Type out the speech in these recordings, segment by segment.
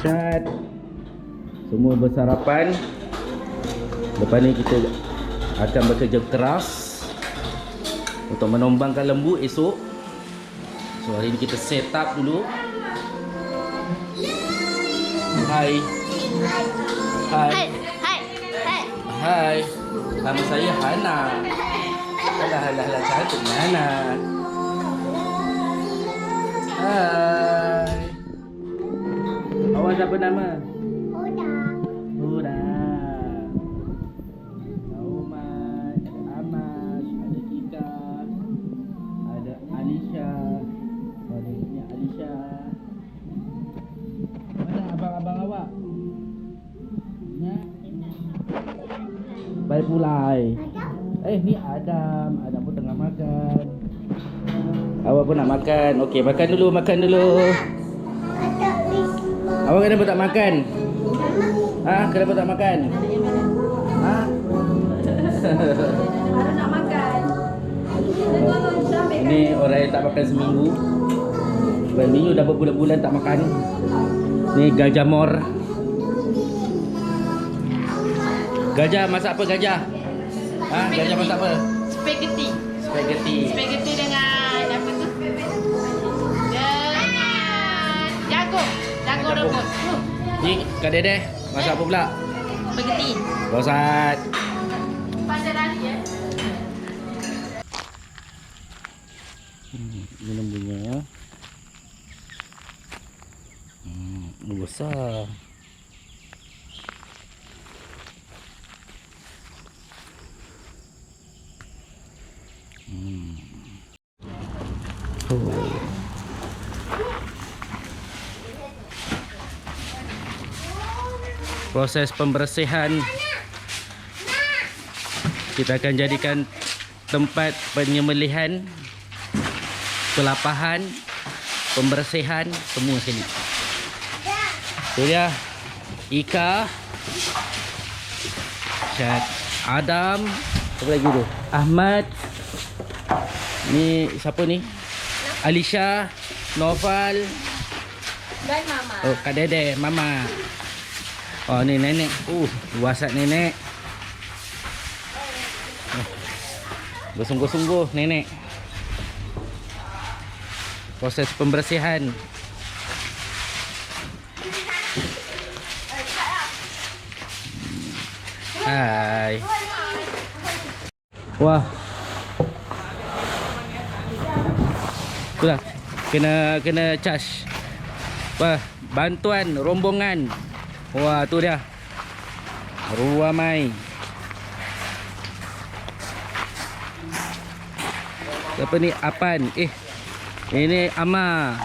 Syat. Semua bersarapan. Lepas ni kita akan bekerja keras untuk menombangkan lembu esok. So hari ni kita set up dulu. Hai. Hai. Hai. Hai. Hai. Hai. Nama saya Hana. Alah, cantiknya Hana. Hai. Awak siapa nama? Huda. Nauman, ada Amash, ada Ika, ada Alisha. Ini Alisha. Mana abang-abang awak? Nah. Baik pulai. Ni Adam. Adam pun tengah makan. Awak pun nak makan. Okey, makan dulu. Awak kenapa tak makan? Kenapa tak makan? Nak makan. Ini orang yang tak makan seminggu. Seminggu dah berbulan-bulan tak makan. Ni gajah mor. Gajah masak apa gajah? Gajah masak apa? Spaghetti. Spaghetti dengan apa tu? Dengan jagung. Jagung rebus. Ni Kak Dedeh masak apa pula? Spaghetti. Rosat. Pada lari ya. Ini lembunya. Besar. Proses pembersihan kita akan jadikan tempat penyembelihan, pelapahan, pembersihan semua sekali. Tu dia Ika, Syat, Adam, apa lagi tu? Ahmad. Ni siapa ni? Alisha, Noval. Dan mama. Oh, Kak Dedeh, Mama. Oh, ni nenek. Wasat nenek. Bersungguh-sungguh nenek. Proses pembersihan. Hai. Wah. Itulah. Kena charge. Wah, bantuan rombongan. Wah, tu dia. Ramai. Siapa ni? Apan. Ini Ama.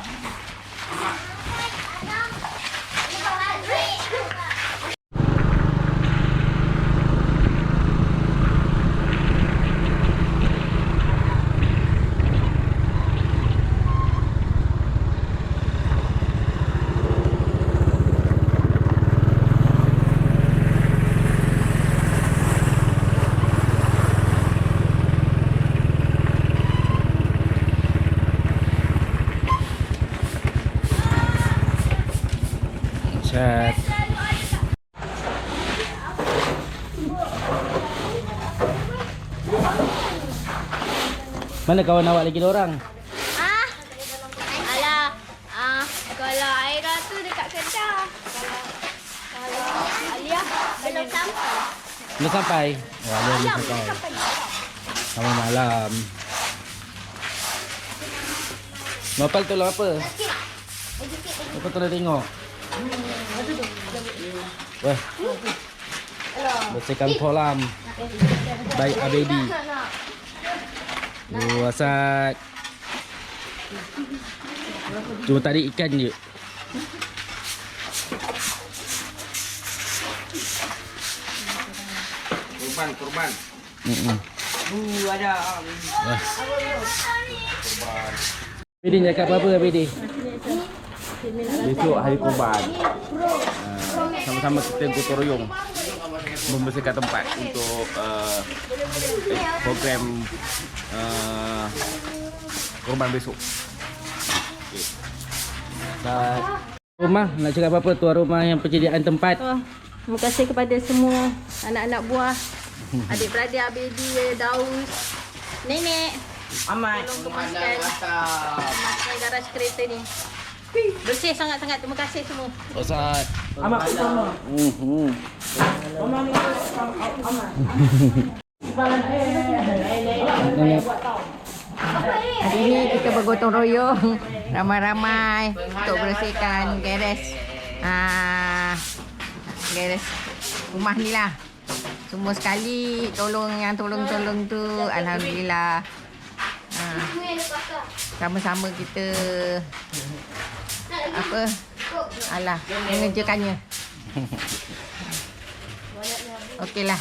Syat. Mana kawan awak lagi dorang? Alah, kalau Aira tu dekat Kedah. Kalau Alia belum sampai. Belum sampai? Oh, Alia belum sampai. Sama malam. Nopal tolong apa? Apa tolong tengok? Wah. Bersihkan kolam. Baik Abedi. Wasat. Cuma tarik ikan je. Kurban. Ada. Kurban. Abedi nak cakap apa Abedi? Besok hari kurban. Sama-sama kita gotong royong membersihkan tempat untuk program kurban besok. Okay. Rumah, nak cakap apa tuan rumah yang penyediaan tempat? Oh, terima kasih kepada semua anak-anak buah, adik-beradik Abedi, Daus, nenek. Amat. Tolong kemaskan garaj kereta ni. Bersih sangat-sangat. Terima kasih semua. Ustaz. Amat utama. Amat ni Hari ini kita bergotong royong ramai-ramai untuk bersihkan garis rumah ni lah. Semua sekali tolong tu, alhamdulillah. Sama-sama kita mengerjakannya. Okeylah.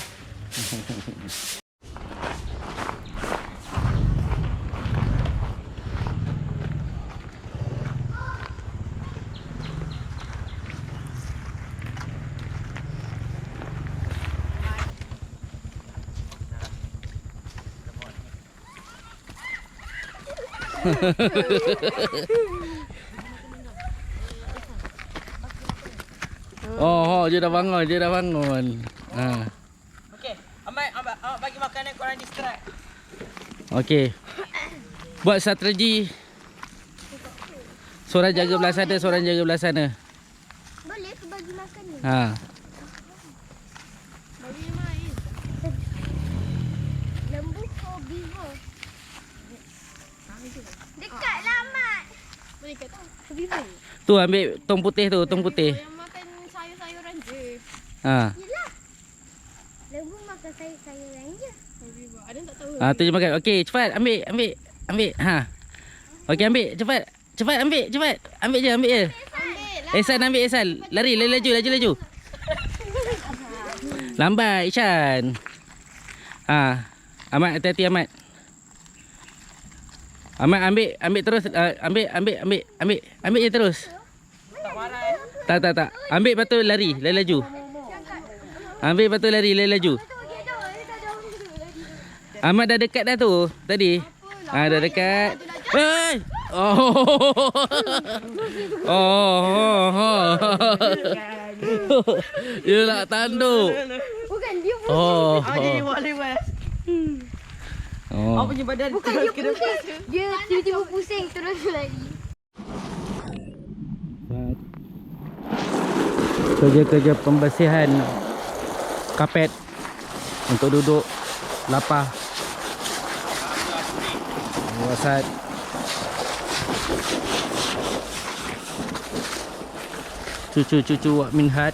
Oh, dia dah bangun. Ha. okey. Amat bagi makanan korang distract. Okey. Buat strategi. Seorang jaga belah sana, seorang jaga belah sana. Boleh ke bagi makan ni? Ha. Bagi main. Lembu ke bivo? Dekat lah Mat. Boleh kata bivo. Tu ambil tong putih tu, tong putih. Yang makan sayur-sayuran je. Ha. Yelah. Lembu makan sayur-sayuran je. Bivo. Ada tak tahu. Ha, tu je makan. Okey, cepat ambil. Ha. Okey, ambil cepat. Ambil je. Ambil lah. Ihsan ambil Ihsan. Lari laju. Lambat Ihsan. Ha. Amat hati-hati Amat. Amat ambil terus, ambil je terus. Tak marah Tak. Ambil lepas tu lari laju. Ambil lepas tu lari laju. Amat dah dekat dah tu tadi. Ah, dah dekat. Hei! Dia nak tanduk. Bukan dia pun. jadi boleh buat. Awak punya badan Bukan dia pusing. Dia tiba-tiba pusing terus lari. Kerja-kerja pembersihan kapet untuk duduk lapar. Wasat. Cucu Wak Minhat.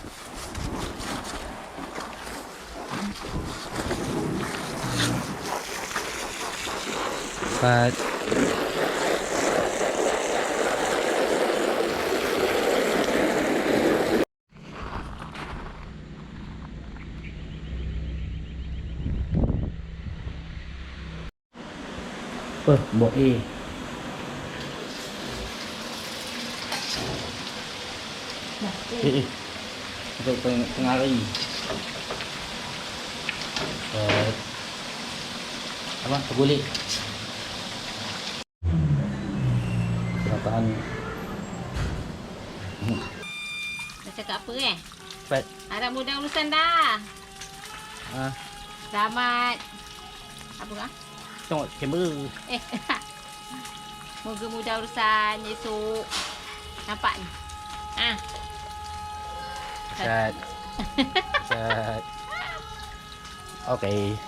Pat. Buat A. Untuk tengah hari. Apa? Tergulik. Perataan. Nak cakap apa Cepat. Harap mudah urusan dah. Ah, Selamat. Apa kah? tengok kamera. Moga mudah urusan esok. Nampak ni. Cat. Okey.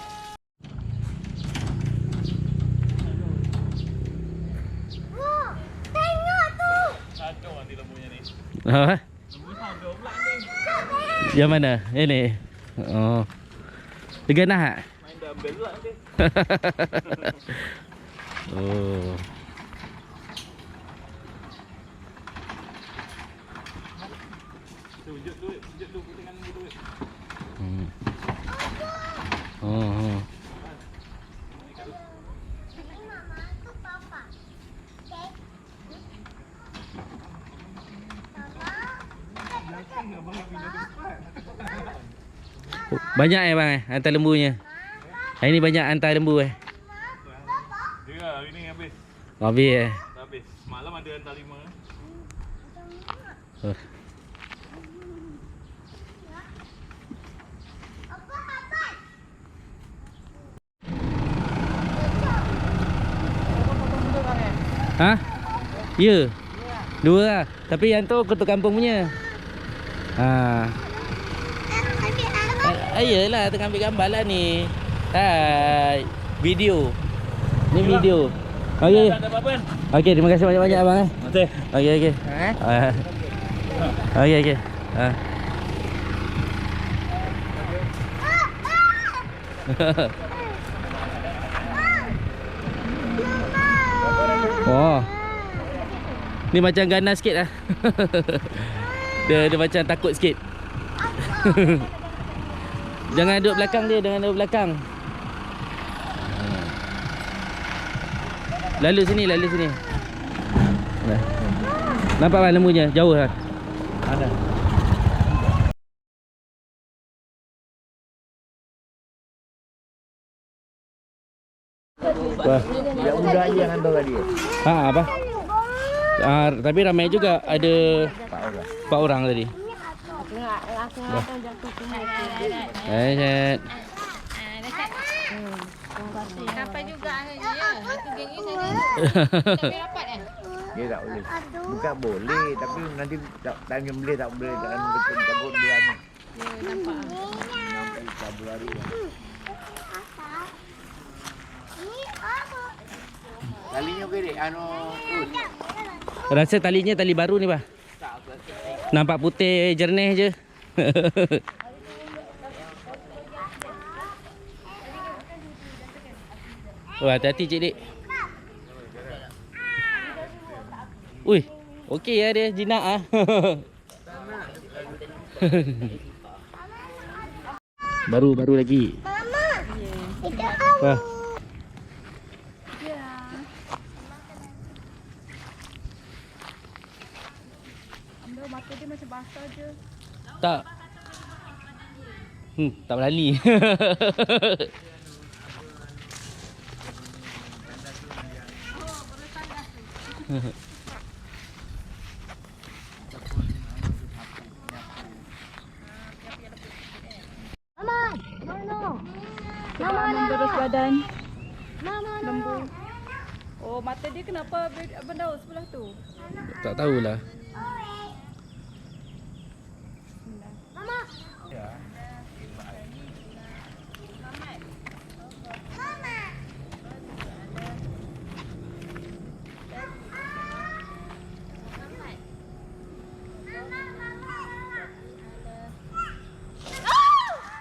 Oh, tengok tu. Apa? Yang mana? Ini. Oh. Degan dah. Main dumbbell pula nanti. Oh. Tunjuk tu tengah nunggu duit. Oh. Mama tu papa. Okay. Banyak bang hantar lembunya. Hari ni banyak hantar lembu Ya, hari ni habis. Habis Habis. Malam ada hantar 5. Oh. Ha? Ya. Dua lah. Tapi yang tu ketua kampung punya. Ha. Ayolah tengah ambil gambar lah ni. Hai. Video. Ni video. Okey. Okey, terima kasih banyak-banyak abang eh. Okey. Okey okey. Okey okey. Ha. Oh. Ni macam ganas sikit lah. Dia macam takut sikit. Jangan duduk belakang dia, jangan duduk belakang. Lalu sini, lalu sini. Nampak kan lembunya? Jauh lah. Ada. Wah. Yang muda je yang hantar tadi. Ha, apa? Tapi ramai juga. Ada 4 orang tadi. Set. Sampai juga akhirnya ya. Satu geng ni saja. Tak rapat kan? Dia tak boleh. Bukan boleh tapi nanti time yang boleh tak boleh dalam takut dia ni. Ya, nampak. Sampai Februari. Talinya okey dek. Rasa talinya tali baru ni bah. Nampak putih jernih je. Oh, hati-hati cik dik. Ui, okey ya dia jinak ah. Baru lagi. Mama. Kita Wah. Mata dia macam basah je. Tak. Tak berani. Mama. Mama. Mama lurus badan. Mama. Lembu. Oh, mata dia kenapa berdaun sebelah tu? Tak tahulah. Mama.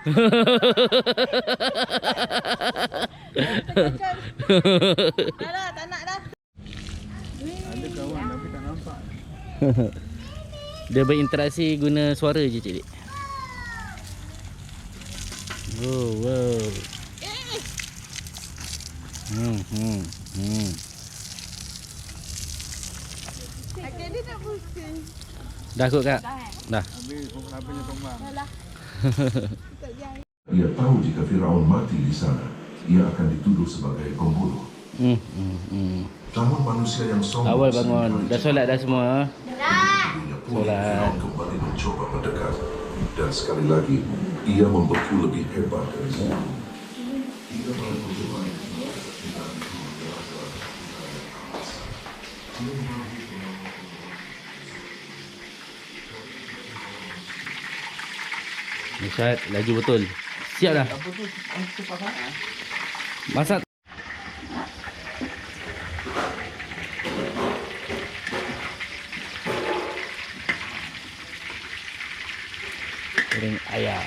Dah lah, tak nak dah. Ada kawan tapi tak nampak. Dia berinteraksi guna suara je cik dik. Wow. Akhirnya dia nak pusing. Dah kot kak? Dah. Habis pokok lapanya tombang. Ia tahu jika Firaun mati di sana, ia akan dituduh sebagai pembunuh. Namun manusia yang sombong Awal bangun. Dah solat dah semua? dirinya pun Solat. Firaun kembali mencoba mendekat. Dan sekali lagi, ia membeku lebih hebat dari sebelumnya. Ia mencoba Nusrat, laju betul. Siap dah? Masak. Goreng ayam.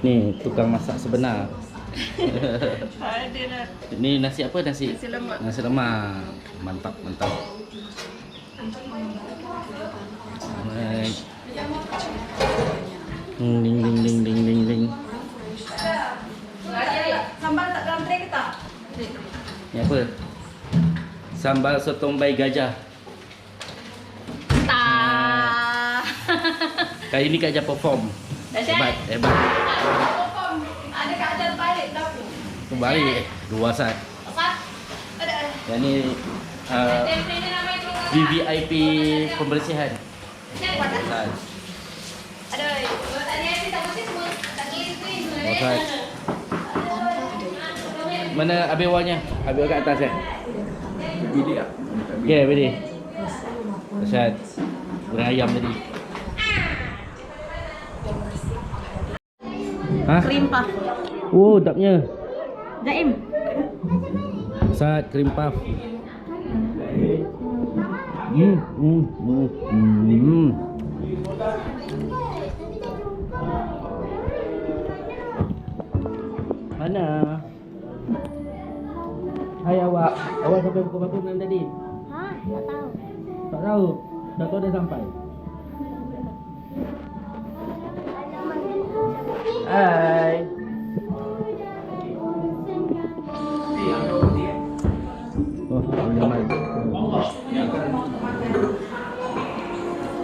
Ni tukang masak sebenar. Ada lah. Ni nasi apa? Nasi lemak. Nasi lemak. Mantap. Baik. Ding. Sambal tak dalam tray ke tak? Ni apa? Sambal sotong bayi gajah. Tak. Kali ni Kak Jah perform. Hebat, hebat. Ada keadaan balik dapur. Kembali dua saat. Yang ni VVIP pembersihan. Saat. Saat. Mana abewannya? Abewa kat atas eh? Bilik tak? Okay, boleh. Saat. Goreng ayam tadi. Ha? Krim puff. Oh, dapnya. Zaim. Saat krim puff. Mana? Hai awak. Awak sampai pukul berapa malam tadi? Ha, tak tahu. Tak tahu. Dah tahu dah sampai. Hai. Oh, Jamal.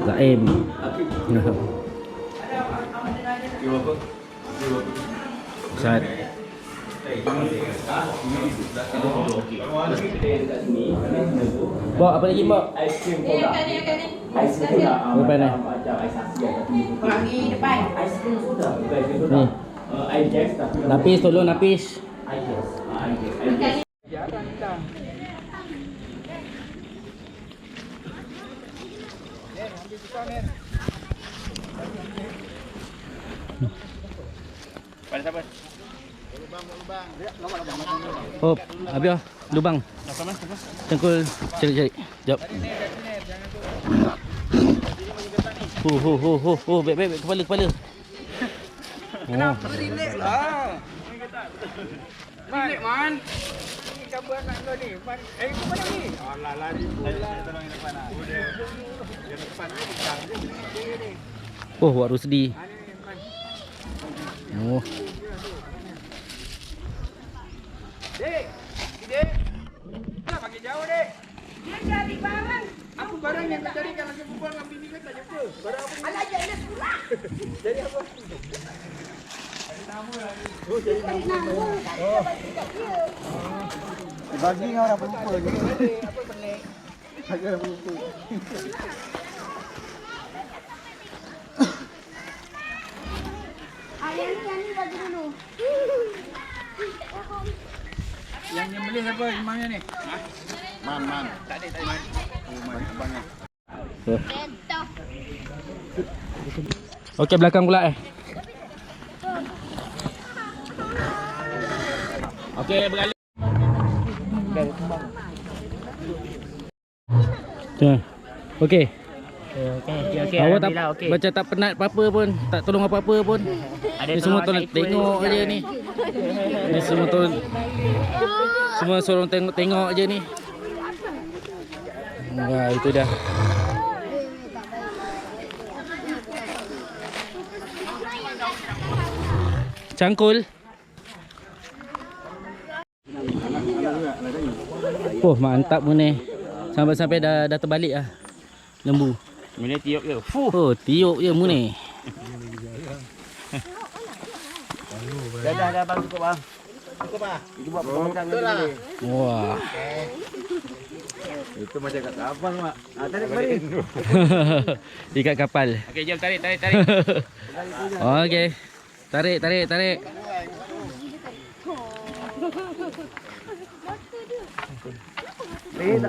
Zaim. Saat. Mbak, apa lagi mbak? Depan ni. Pergi depan. Ni. Napis, tolong napis. Oh, habis lubang. Cengkul cari-cari. Jap. Baik, kepala. Kenapa relax lah? Relax man. Ini gambar anak kau ni. Itu mana ni? Alah lari bola. Tolong depan lah. Dia depan ni bidang ni. Oh, Wak Rusdi. Oh. Dek. Dek. Dah bagi jauh dek. Dia cari barang. Apa barang yang kau carikan lagi berbual dengan bini kau tak jumpa? Barang apa? Alah dia sekolah. Jadi apa? Oh, jadi nama. Oh. Bagi kau dah lupa je. Apa pelik? Agak lupa. Yang ni bagi dulu. Yang beli siapa imamnya ni? Ha? Man. Tak ada man. Oh, man abangnya. Betul. Okey, belakang pula Okey, beralih. Okey. Okey. Awak tak macam tak penat apa-apa pun, tak tolong apa-apa pun. Ni semua tengok je ni. Ni semua semua suruh tengok je ni. Wah, itu dah. Cangkul. Oh, mantap pun ni. Sampai-sampai dah terbalik ah. Lembu. Mana tiup je. Oh, tiup je mu ni. Dah bang cukup bang. Cukup ah. Itu buat pemotong ni. Wah. Itu macam kat kapal mak. Ah, tarik kembali. Ikat kapal. Okey, jom tarik. Okey. Tarik.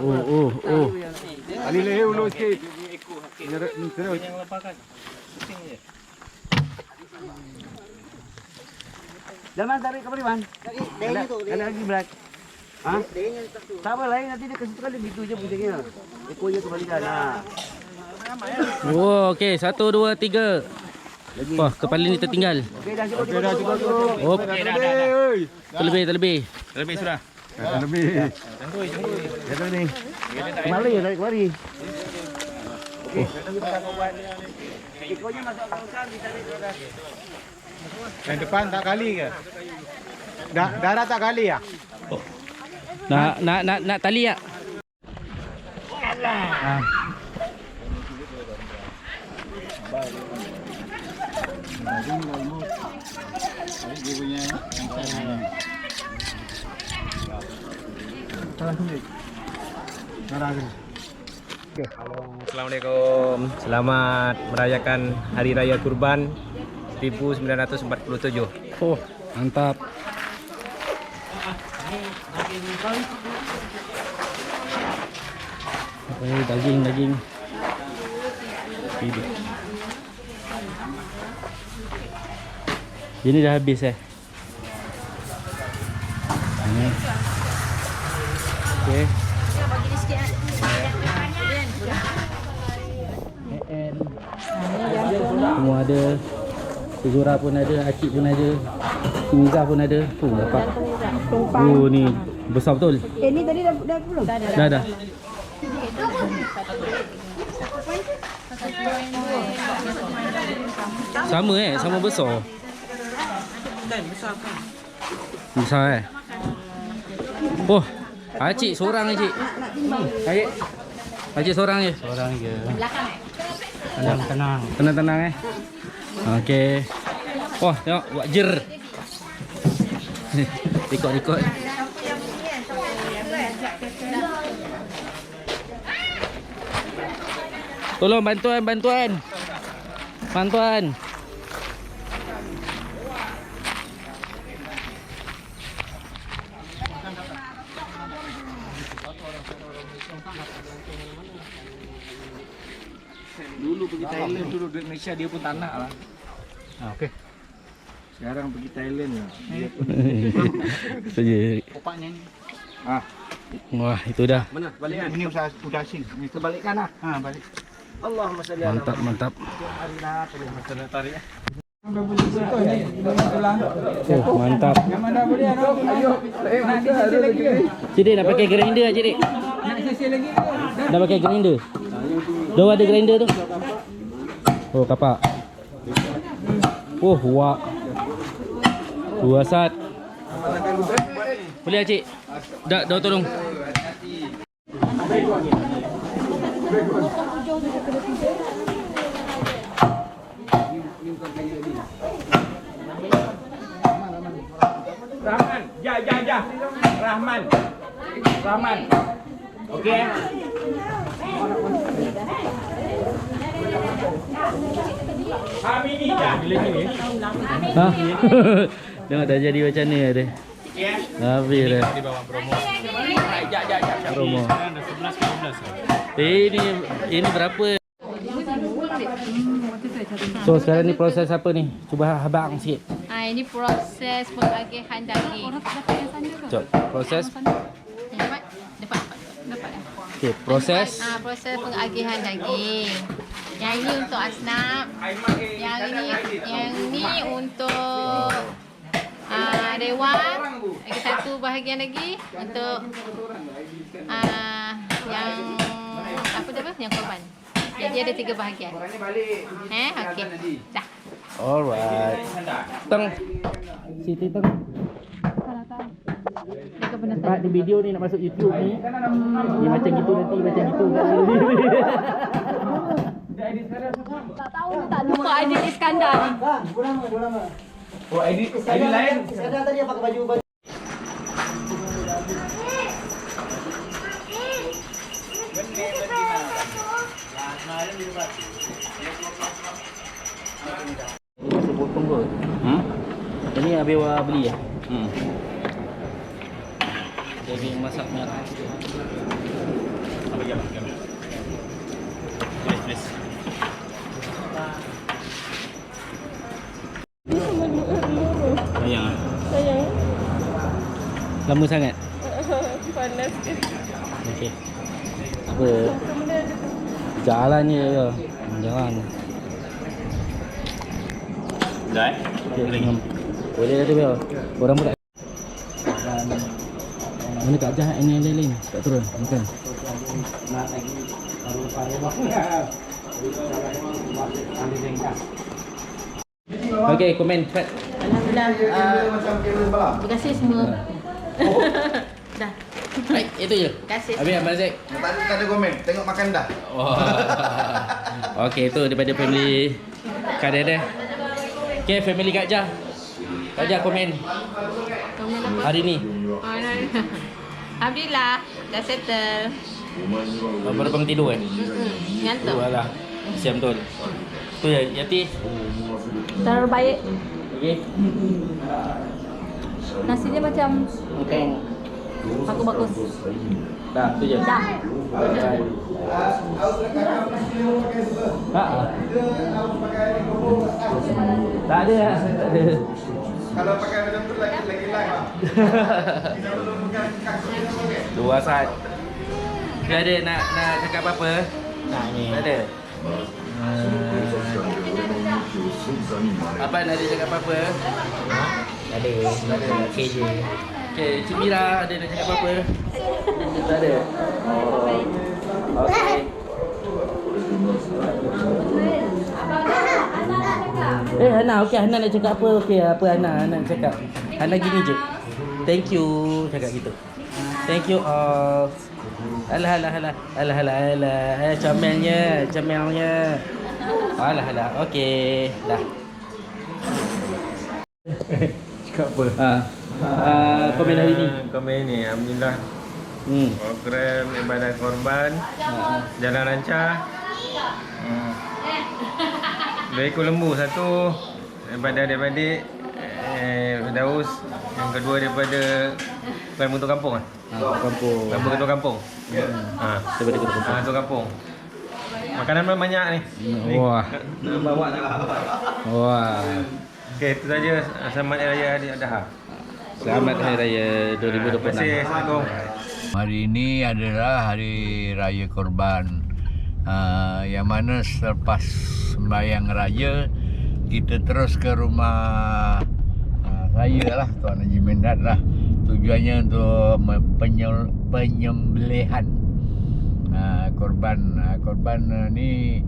Oh. Ali leher ulur sikit. Terus. Yang lepaskan. Pusing je. Jangan tarik kembali man. Ada lagi berat. Ha? Tak apa lain nanti dia kasih kali gitu je pusingnya. Ekornya kembalikan. Ha. Oh, okey. 1 2 3. Wah, kepala ni tertinggal. Okey dah cukup. Okey, dah. Terlebih. Lebih sudah. Lebih. Jangan ni. Kembali tarik kembali. Okey. Ekornya masuk kawasan ditarik sudah. Yang depan tak kali ke? Darah tak kali ya? Nak tali tak? Assalamualaikum. Selamat merayakan Hari Raya Kurban 1947. Oh, mantap. Daging. Ini dah habis Ini. Okey. Bagi dia sikit. Semua ada. Zura pun ada, Akid pun ada, Miza pun ada. Dapat. Ni besar betul. Ni tadi dah belum? Dah. Sama sama besar. Besar Oh, Acik seorang je. Acik. Acik seorang je. Seorang je. Belakang Tenang Okey. Wah, tengok buat jer. Ikut. Tolong bantuan. Dulu pergi Thailand, dulu duit Malaysia dia pun tak nak lah. Okey. Sekarang pergi Thailand lah. Dia pun Saja. opaknya ni. Wah, itu dah. Mana? Balik kan? Ini udah asing. Ni terbalikkan lah. Balik. Allahumma salli ala Mantap. Hari nak terus masalah tarik. Oh, mantap. Yang mana boleh ayo. Nak sisi lagi ke? Cik nak pakai grinder Cik. Nak sisi lagi ke? Dah pakai grinder. Dah ada grinder tu. Oh, kapak. Oh, wak. Dua sat. Boleh Cik? Dah tolong. Rahman. Ja. Rahman. Okey. Hamini dah. Ha? Tengok dah jadi macam ni dia. Habis dah. Di bawah promo. Ja. Promo. 11 Ini berapa? So sekarang ni proses apa ni? Cuba abang sikit. Ini proses pengagihan daging. Jom, proses. Dapat. Okey, proses. Proses pengagihan daging. Yang ini untuk asnaf. Yang ini untuk dewan. Lagi satu bahagian lagi untuk yang apa dia? Yang korban. Jadi ada 3 bahagian. Okey. Dah. Alright. Teng. Siti teng. Pak di video ni nak masuk YouTube ni. Dia macam gitu nanti macam gitu. Tak tahu tak lupa Aidil Iskandar. Oh, edit lain. Potong kot. Ini habis awak beli ya? Jadi masak merah. Apa jam? Please. Sayang. Lama sangat? Panas ke? Okey. Apa? Jalannya je. Jalan. Dah Boleh dah tu Bel. Orang pun tak. Mana Kak Jah yang lain-lain? Tak turun, makan. Okey, komen cepat. Alhamdulillah. Terima kasih semua. Dah. Baik, itu je. Terima kasih. Habis Abang Zack. Tak ada komen. Tengok makan dah. Wah. Okey, itu daripada family Kak Dede. Okey, family Kak Jah. Kak Jah komen Komen apa? hari ni. Alhamdulillah, dah settle. Baru bangun tidur Ngantuk. Alah. Siam betul. Tu ya, Yati. Terlalu baik. Okey. Nasi dia macam bagus. Dah, tu je. Dah. Tak ada. Kalau pakai macam tu lagi live. Dua saat. Dia ada nak cakap apa-apa? Nah ni. Tak ada. Abang ada cakap apa-apa? Ada KJ. Okey, Cik Mira ada nak cakap apa-apa? Tak ada. Okey. Hana, okey Hana nak cakap apa? Okey, apa Hana nak cakap? Hana gini je. Thank you, cakap gitu. Thank you all. Alah. Comelnya. Alah. Okey, dah. Cakap apa? Komen hari ni. Komen ni alhamdulillah. Program ibadah korban jalan lancar. Dua ekor lembu, satu daripada adik-adik Daus, yang kedua daripada bukan untuk kampung kan? Kampung. Lembu ketua kampung. Daripada ketua kampung. Ketua kampung. Makanan memang banyak ni. Wah. Nak bawa tak? Wah. Okey, itu saja. Selamat Hari Raya Adha. Selamat Hari Raya 2026. Terima kasih. Assalamualaikum. Hari ini adalah Hari Raya Korban, yang mana selepas sembahyang raya kita terus ke rumah raya lah Tuan Haji Mendat lah. Tujuannya untuk penyembelihan korban. Korban ni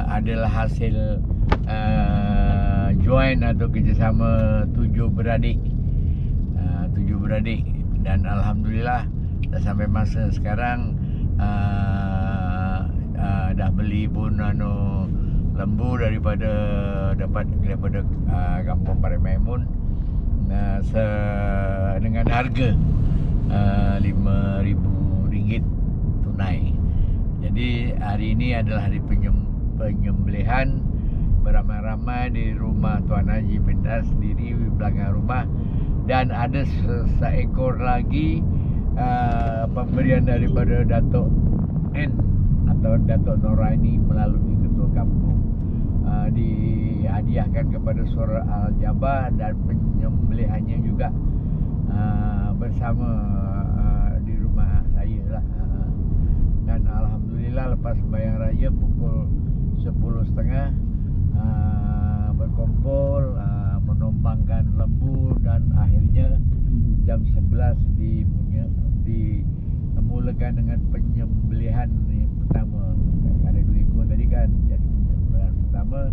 adalah hasil join atau kerjasama 7 beradik. 7 beradik, dan alhamdulillah dah sampai masa sekarang dah beli pun lembu daripada kampung Parimaimun dengan harga RM5,000 tunai. Jadi hari ini adalah hari penyembelihan beramai-ramai di rumah Tuan Haji Mendat sendiri di belakang rumah, dan ada seekor lagi pemberian daripada Datuk N atau Datuk Noraini melalui ketua kampung, dihadiahkan kepada Surah Al-Jabbar, dan penyembelihannya juga bersama di rumah saya lah. Dan alhamdulillah lepas sembahyang raya pukul 10.30 berkumpul menombangkan lembu, dan akhirnya jam 11 dimulakan dengan penyembelihan pertama. Ada 2 ekor tadi kan, jadi penyembelihan pertama.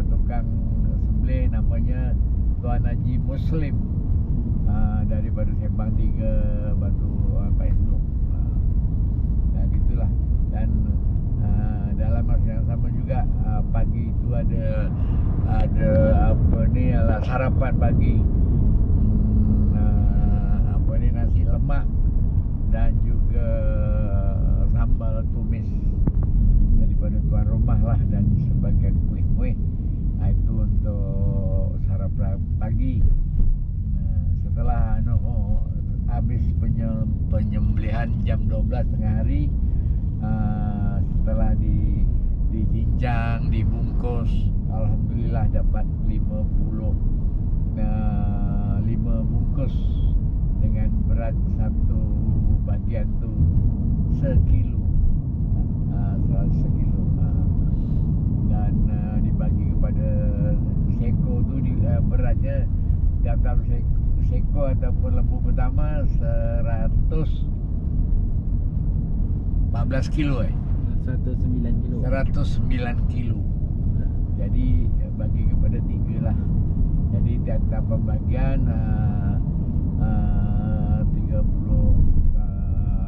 Tukang sembelih namanya Tuan Haji Muslim daripada Sembang 3 Batu Pak Sulung. Dan gitulah. Dan dalam masa yang sama juga pagi itu ada sarapan pagi, nasi lemak dan juga sambal tumis daripada tuan rumah lah, dan sebagian kuih-kuih. Itu untuk sarapan pagi. Setelah habis penyembelihan jam 12 tengah hari, setelah dijincang, dibungkus, alhamdulillah dapat 5 bungkus dengan berat satu bagian tu sekilo, 100 kilo, dan dibagi kepada seko tu beratnya dalam seko ataupun lembu pertama 114 kilo 109 kilo. 109 kilo. Jadi bagi kepada 3 lah. Jadi tiap-tiap pembagian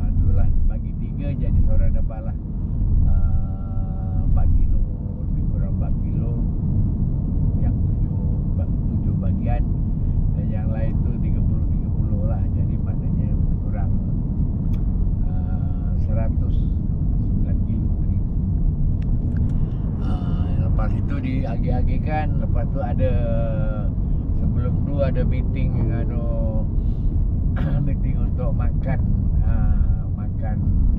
itulah bagi 3 jadi seorang dapatlah 4 kilo, lebih kurang 4 kilo yang 7 bagian, dan yang lain tu 30 lah, jadi maknanya lebih kurang 109 kilo tadi. Lepas itu diagih-agihkan, lepas tu ada sebelum tu ada meeting meeting untuk makan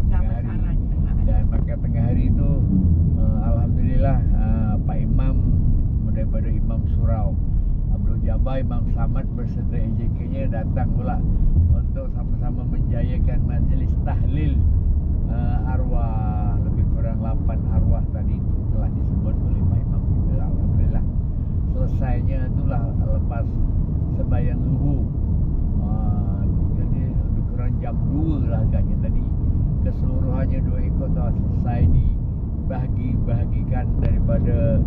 tengah hari. Dan makan tengah hari tu alhamdulillah Pak Imam daripada Imam Surau Abdul Jabbar, Imam Samad berserta AJK-nya datang pula untuk sama-sama menjayakan majlis tahlil arwah, lebih kurang 8 arwah tadi telah disebut oleh Pak Imam kita. Alhamdulillah selesainya itulah lepas sembahyang zuhur. Jadi lebih kurang jam 2 lah agaknya tadi. Keseluruhannya 2 ekor telah selesai dibahagi-bahagikan daripada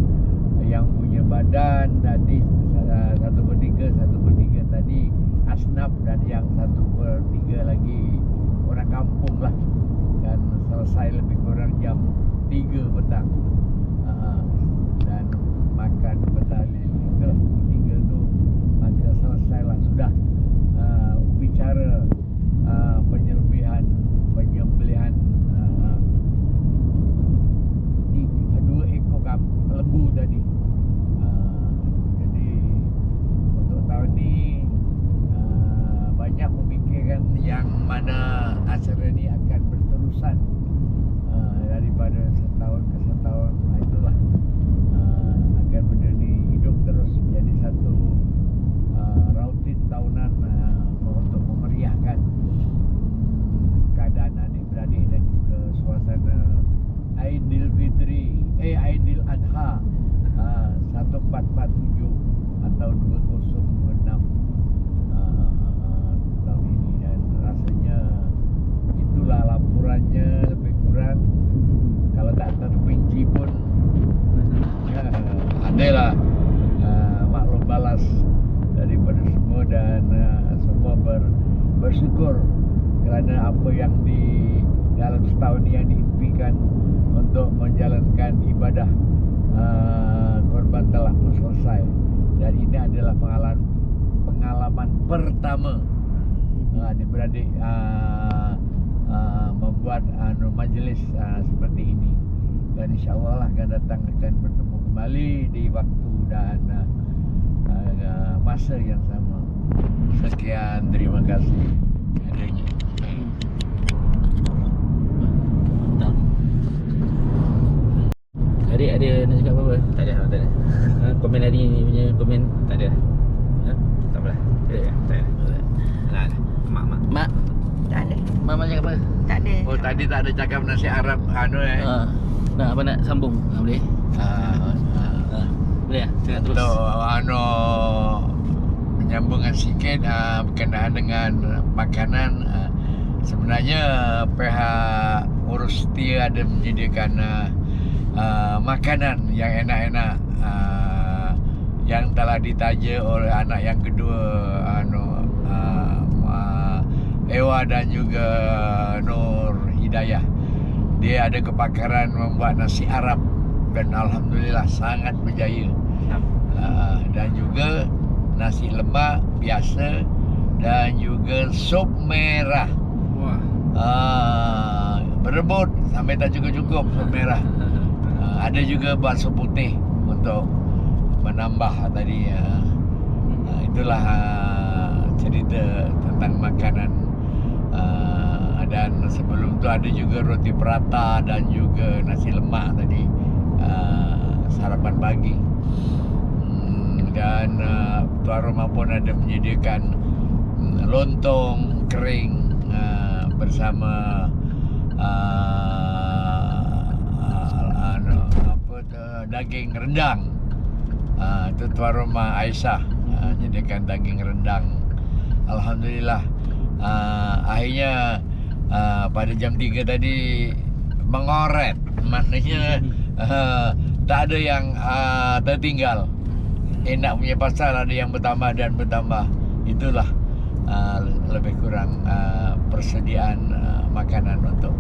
yang punya badan tadi 1/3 tadi asnaf, dan yang 1/3 lagi orang kampung lah, dan selesai lebih kurang jam 3 petang. Dan makan bertahlil itulah 3 tu, maka selesailah sudah bicara penyembelihan 2 ekor lembu tadi. Jadi untuk tahun ni banyak memikirkan yang mana acara ni akan berterusan daripada setahun ke setahun. Itulah agar benda ni hidup terus menjadi satu rutin tahunan untuk memeriahkan keadaan adik-beradik dan juga suasana Aidil Aidil Adha 1447 atau 2026 tahun ini. Dan rasanya itulah laporannya lebih kurang, kalau tak terperinci pun adalah maklum balas daripada semua, dan semua bersyukur kerana apa yang di dalam setahun ini yang diimpikan untuk menjalankan ibadah korban telah pun selesai. Dan ini adalah pengalaman pertama adik-beradik membuat majlis seperti ini, dan insyaAllah akan datang akan bertemu kembali di waktu dan masa yang sama. Sekian, terima kasih adanya. Adik ada nak cakap apa-apa? Tak ada. Komen hari ni punya komen? Tak ada. Tak apalah. Tak ada. Mak. Tak ada. Mak cakap apa? Tak ada. Oh, tadi tak ada cakap nasi Arab Nak apa nak sambung? Boleh? Boleh tak? Cakap terus. Untuk menyambungkan sikit berkenaan dengan makanan, sebenarnya pihak urus setia ada menyediakan makanan yang enak-enak yang telah ditaja oleh anak yang kedua Ewa dan juga Nur Hidayah. Dia ada kepakaran membuat nasi Arab dan alhamdulillah sangat berjaya. Dan juga nasi lemak biasa dan juga sup merah. Berebut sampai tak cukup-cukup sup merah. Ada juga buat sup putih untuk menambah tadi. Itulah cerita tentang makanan. Dan sebelum tu ada juga roti prata dan juga nasi lemak tadi, sarapan pagi. Dan tuan rumah pun ada menyediakan lontong kering bersama daging rendang. Itu tuan rumah Aisyah menyediakan daging rendang. Alhamdulillah. Akhirnya pada jam 3 tadi mengoret, maknanya tak ada yang tertinggal. Enak punya pasal ada yang bertambah dan bertambah. Itulah lebih kurang persediaan makanan untuk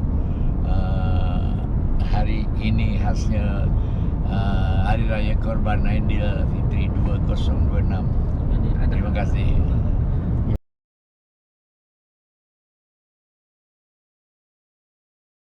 hari ini, khasnya Hari Raya Korban Aidilfitri 2026. Terima kasih.